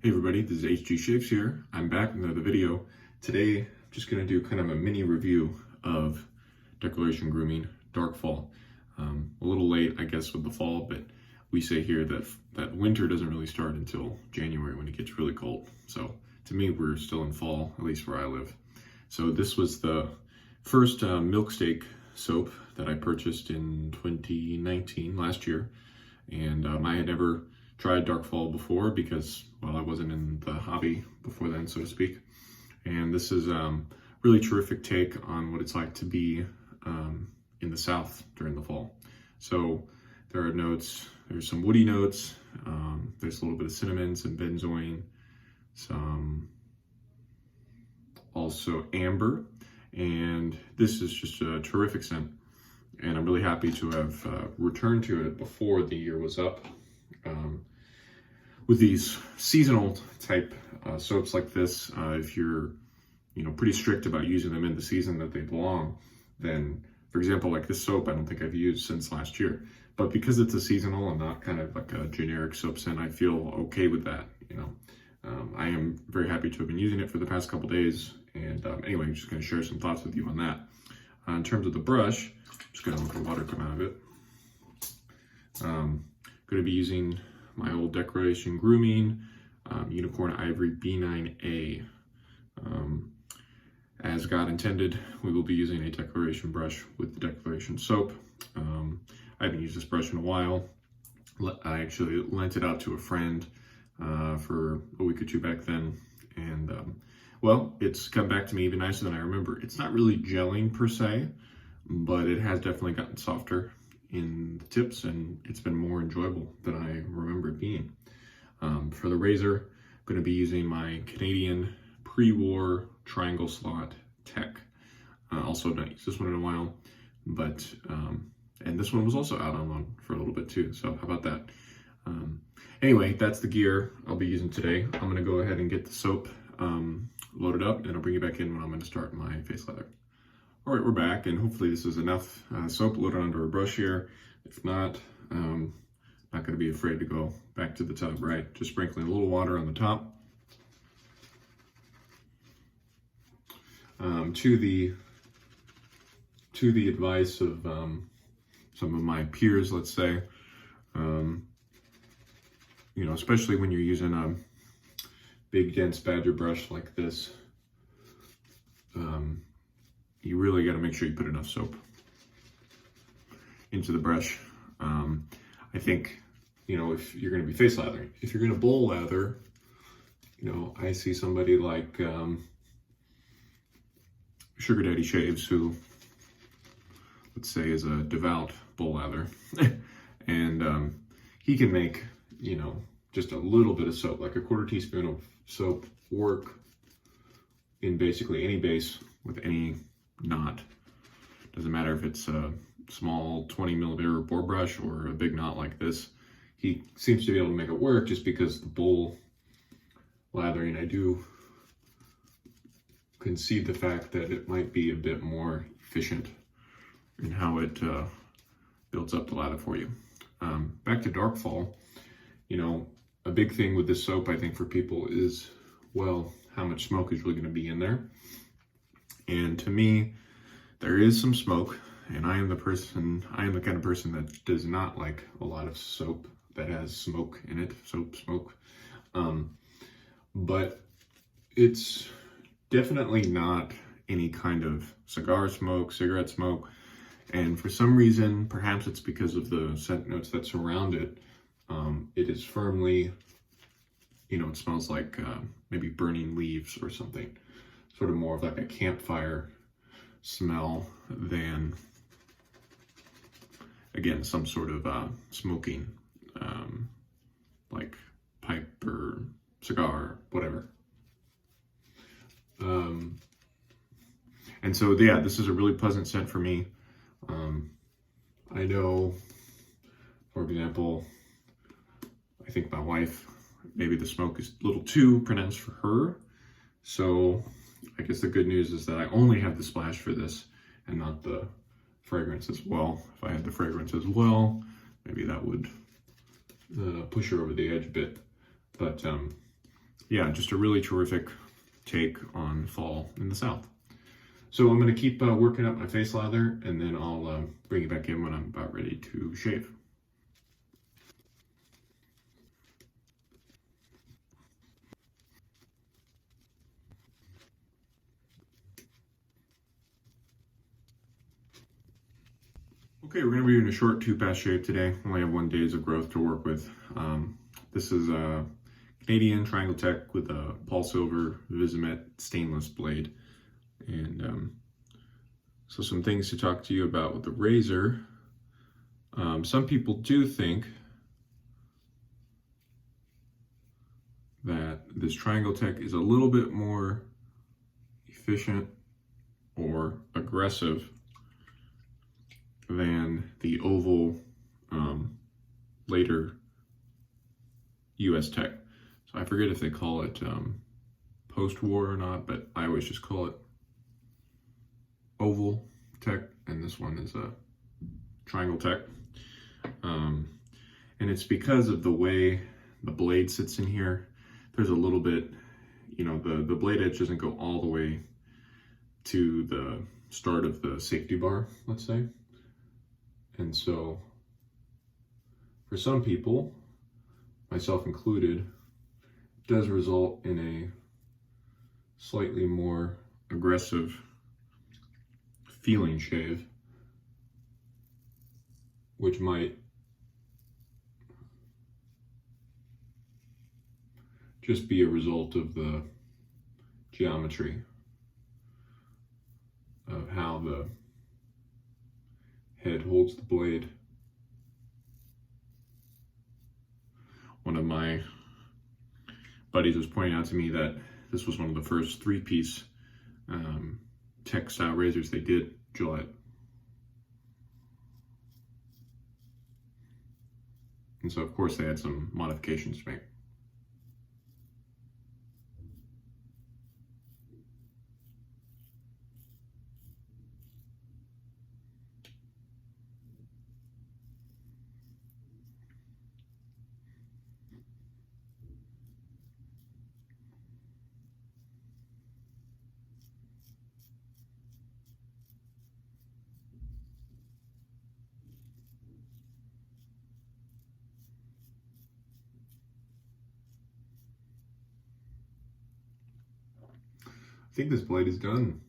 Hey everybody, this is HG Shaves here. I'm back with another video. Today, I'm just going to do kind of a mini review of Declaration Grooming Darkfall. A little late, I guess, with the fall, but we say here that winter doesn't really start until January when it gets really cold. So to me, we're still in fall, at least where I live. So this was the first milk steak soap that I purchased in 2019, last year. And I had never tried Darkfall before because, well, I wasn't in the hobby before then, so to speak. And this is really terrific take on what it's like to be in the South during the fall. So there are notes, there's some woody notes, there's a little bit of cinnamon, some benzoin, some also amber, and this is just a terrific scent. And I'm really happy to have returned to it before the year was up. With these seasonal type soaps like this, if you're pretty strict about using them in the season that they belong, then, for example, like this soap, I don't think I've used since last year. But because it's a seasonal and not kind of like a generic soap scent, I feel okay with that. I am very happy to have been using it for the past couple days. And anyway, I'm just going to share some thoughts with you on that. In terms of the brush, just going to let the water come out of it. Going to be using my old Declaration Grooming Unicorn Ivory B9A. As God intended, we will be using a Declaration brush with the Declaration soap. I haven't used this brush in a while. I actually lent it out to a friend for a week or two back then. And well, it's come back to me even nicer than I remember. It's not really gelling per se, but it has definitely gotten softer in the tips, and it's been more enjoyable than I remember it being. For the razor, I'm going to be using my Canadian pre-war triangle slot tech. Also not used this one in a while, but and this one was also out on loan for a little bit too, so how about that? Anyway, that's the gear I'll be using today. I'm going to go ahead and get the soap loaded up, and I'll bring you back in when I'm going to start my face lather. All right, we're back, and hopefully this is enough soap loaded onto a brush here. If not, not going to be afraid to go back to the tub, right? Just sprinkling a little water on the top. To the advice of some of my peers, let's say, especially when you're using a big dense badger brush like this, you really got to make sure you put enough soap into the brush. I think, if you're going to be face lathering, if you're going to bowl lather, I see somebody like Sugar Daddy Shaves, who, let's say, is a devout bowl lather, and he can make, just a little bit of soap, like a quarter teaspoon of soap, work in basically any base with any knot. Doesn't matter if it's a small 20 millimeter bore brush or a big knot like this. He seems to be able to make it work just because the bowl lathering, I do concede the fact that it might be a bit more efficient in how it builds up the lather for you. Back to Darkfall, a big thing with this soap, I think, for people is, well, how much smoke is really going to be in there. And to me, there is some smoke, and I am the kind of person that does not like a lot of soap that has smoke in it, soap smoke. But it's definitely not any kind of cigar smoke, cigarette smoke. And for some reason, perhaps it's because of the scent notes that surround it, it is firmly, it smells like maybe burning leaves or something. Sort of more of like a campfire smell than, again, some sort of smoking, like pipe or cigar, whatever. And so, yeah, this is a really pleasant scent for me. I know, for example, I think my wife, maybe the smoke is a little too pronounced for her. So I guess the good news is that I only have the splash for this and not the fragrance as well. If I had the fragrance as well, maybe that would push her over the edge a bit. But yeah, just a really terrific take on fall in the South. So I'm going to keep working up my face lather, and then I'll bring it back in when I'm about ready to shave. Okay, we're going to be doing a short 2-pass shave today. Only have 1 days of growth to work with. This is a Canadian Triangle Tech with a Polsilver Wizamet stainless blade. And so some things to talk to you about with the razor. Some people do think that this Triangle Tech is a little bit more efficient or aggressive than the oval later US Tech. So I forget if they call it post-war or not, but I always just call it oval Tech, and this one is a Triangle Tech. And it's because of the way the blade sits in here. There's a little bit, you know, the blade edge doesn't go all the way to the start of the safety bar, let's say. And so for some people, myself included, it does result in a slightly more aggressive feeling shave, which might just be a result of the geometry of how the head holds the blade. One of my buddies was pointing out to me that this was one of the first 3-piece tech style razors they did, Gillette. And so of course they had some modifications to make. I think this blade is done.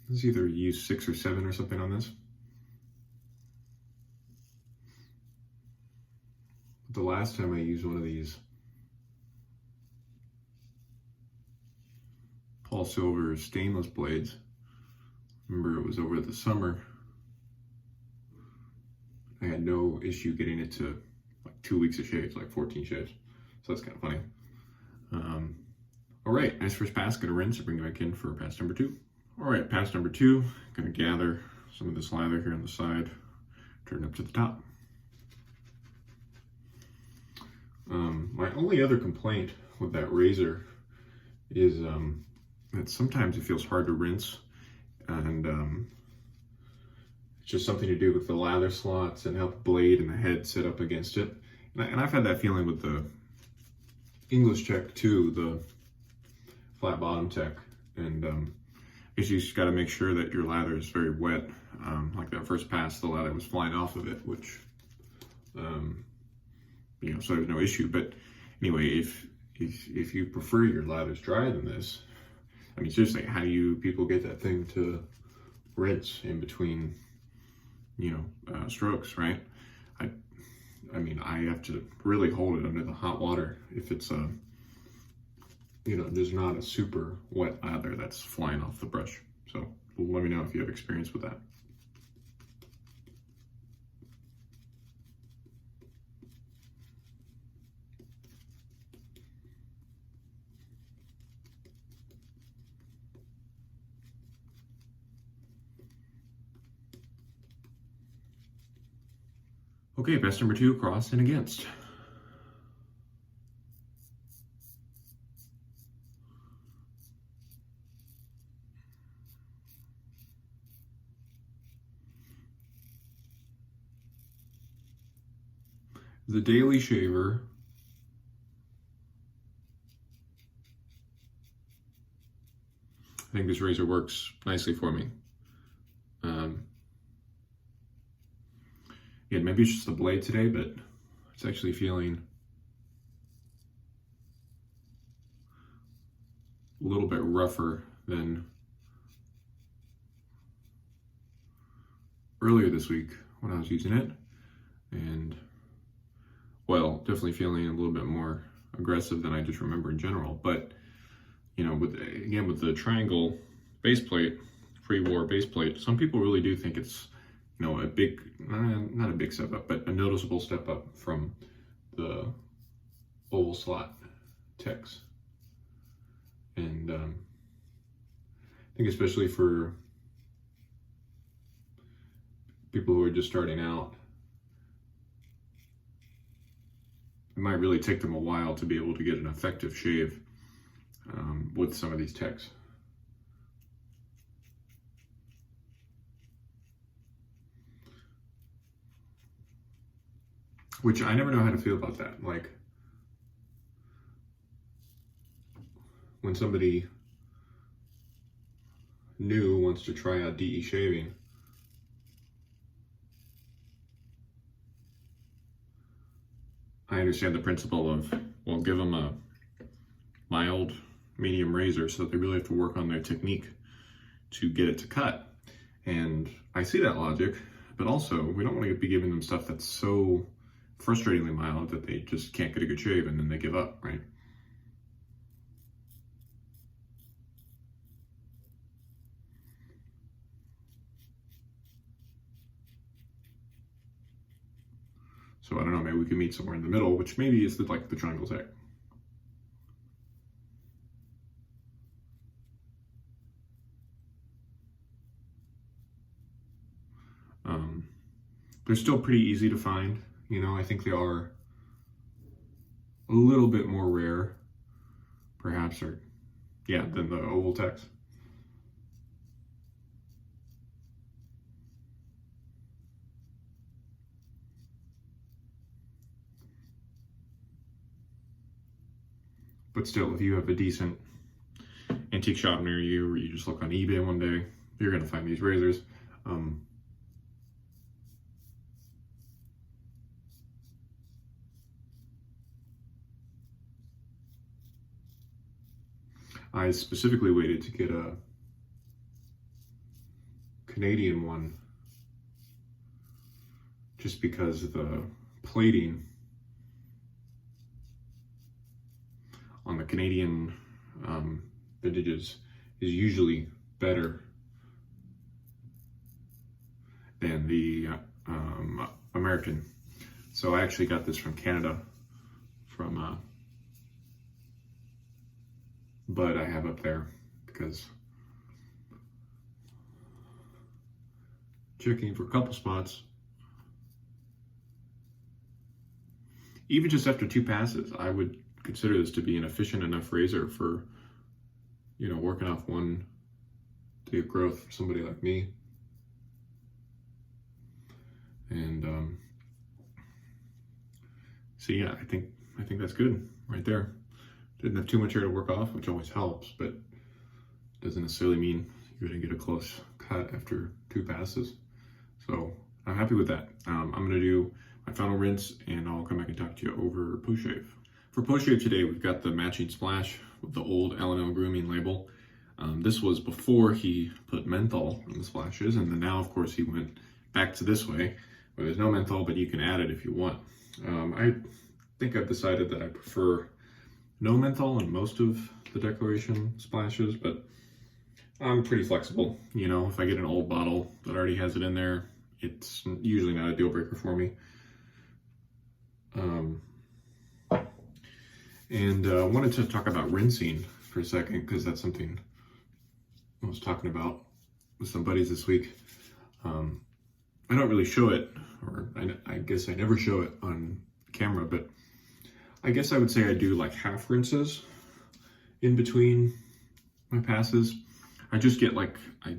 This is either use 6 or 7 or something on this. The last time I used one of these Polsilver stainless blades, remember it was over the summer, I had no issue getting it to like 2 weeks of shaves, like 14 shaves. So that's kind of funny. All right, nice first pass. Gonna rinse and bring it back in for pass number 2. All right, pass number 2. Gonna gather some of this lather here on the side, turn it up to the top. My only other complaint with that razor is that sometimes it feels hard to rinse, and it's just something to do with the lather slots and how the blade and the head sit up against it. And I've had that feeling with the English Tech too, the flat bottom Tech. And I guess you just got to make sure that your lather is very wet. Like that first pass, the lather was flying off of it, which, you know, so there's no issue. But anyway, if you prefer your lathers drier than this, I mean, seriously, how do you people get that thing to rinse in between, you know, strokes, right? I mean, I have to really hold it under the hot water if it's you know, there's not a super wet lather that's flying off the brush. So let me know if you have experience with that. Okay, pass number 2, cross and against. the Daily Shaver. I think this razor works nicely for me. Yeah, maybe it's just the blade today, but it's actually feeling a little bit rougher than earlier this week when I was using it. And, well, definitely feeling a little bit more aggressive than I just remember in general. But, you know, with the triangle base plate, pre-war base plate, some people really do think it's, you know, a big, not a big step up, but a noticeable step up from the oval slot techs. And I think especially for people who are just starting out, it might really take them a while to be able to get an effective shave with some of these techs. Which I never know how to feel about that. Like, when somebody new wants to try out DE shaving, I understand the principle of, well, give them a mild, medium razor so that they really have to work on their technique to get it to cut. And I see that logic, but also we don't want to be giving them stuff that's so frustratingly mild that they just can't get a good shave and then they give up, right? So I don't know, maybe we can meet somewhere in the middle, which maybe is like the triangle tech. They're still pretty easy to find. You know, I think they are a little bit more rare, perhaps, or yeah, than the oval techs. But still, if you have a decent antique shop near you, or you just look on eBay one day, you're gonna find these razors. I specifically waited to get a Canadian one just because the plating on the Canadian vintages is usually better than the American. So I actually got this from Canada, but I have up there because checking for a couple spots, even just after 2 passes, I would consider this to be an efficient enough razor for, you know, working off 1 day of growth for somebody like me. And so yeah, I think that's good right there. Didn't have too much hair to work off, which always helps, but doesn't necessarily mean you're gonna get a close cut after 2 passes. So I'm happy with that. I'm gonna do my final rinse and I'll come back and talk to you over post-shave. For post-shave today, we've got the matching splash with the old L&L Grooming label. This was before he put menthol in the splashes, and then now, of course, he went back to this way, where there's no menthol, but you can add it if you want. I think I've decided that I prefer no menthol in most of the Declaration splashes, but I'm pretty flexible. You know, if I get an old bottle that already has it in there, it's usually not a deal breaker for me. I wanted to talk about rinsing for a second, because that's something I was talking about with some buddies this week. I don't really show it, or I guess I never show it on camera, but I guess I would say I do like half rinses in between my passes. I just get like, I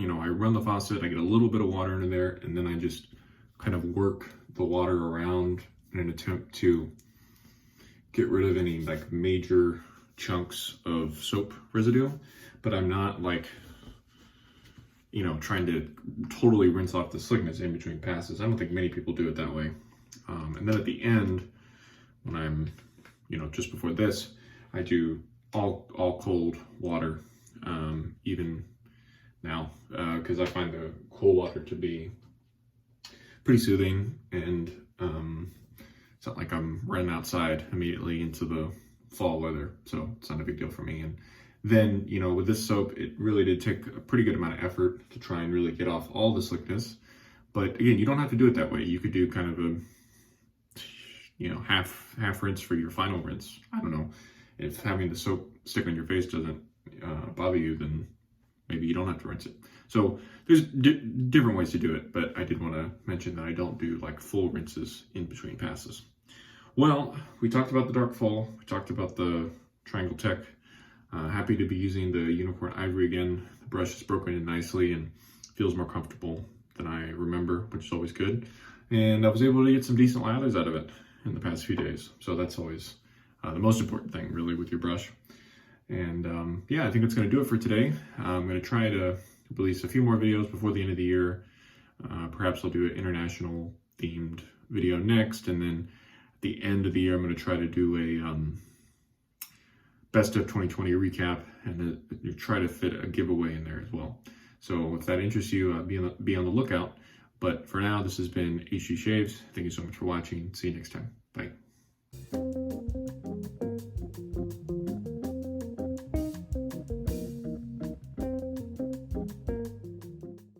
run the faucet, I get a little bit of water into there, and then I just kind of work the water around in an attempt to get rid of any like major chunks of soap residue, but I'm not like, you know, trying to totally rinse off the slickness in between passes. I don't think many people do it that way. And then at the end, when I'm, you know, just before this, I do all cold water, even now, because I find the cold water to be pretty soothing, and it's not like I'm running outside immediately into the fall weather, so it's not a big deal for me. And then, you know, with this soap, it really did take a pretty good amount of effort to try and really get off all the slickness. But again, you don't have to do it that way. You could do kind of a, you know, half rinse for your final rinse. I don't know. If having the soap stick on your face doesn't bother you, then maybe you don't have to rinse it. So there's different ways to do it, but I did want to mention that I don't do like full rinses in between passes. Well, we talked about the Darkfall. We talked about the Triangle Tech. Happy to be using the Unicorn Ivory again. The brush is broken in nicely and feels more comfortable than I remember, which is always good. And I was able to get some decent lathers out of it in the past few days. So that's always the most important thing, really, with your brush. And yeah, I think that's going to do it for today. I'm going to try to release a few more videos before the end of the year. Perhaps I'll do an international themed video next. And then at the end of the year, I'm going to try to do a best of 2020 recap, and try to fit a giveaway in there as well. So if that interests you, be on the lookout. But for now, this has been HD Shaves. Thank you so much for watching. See you next time. Bye.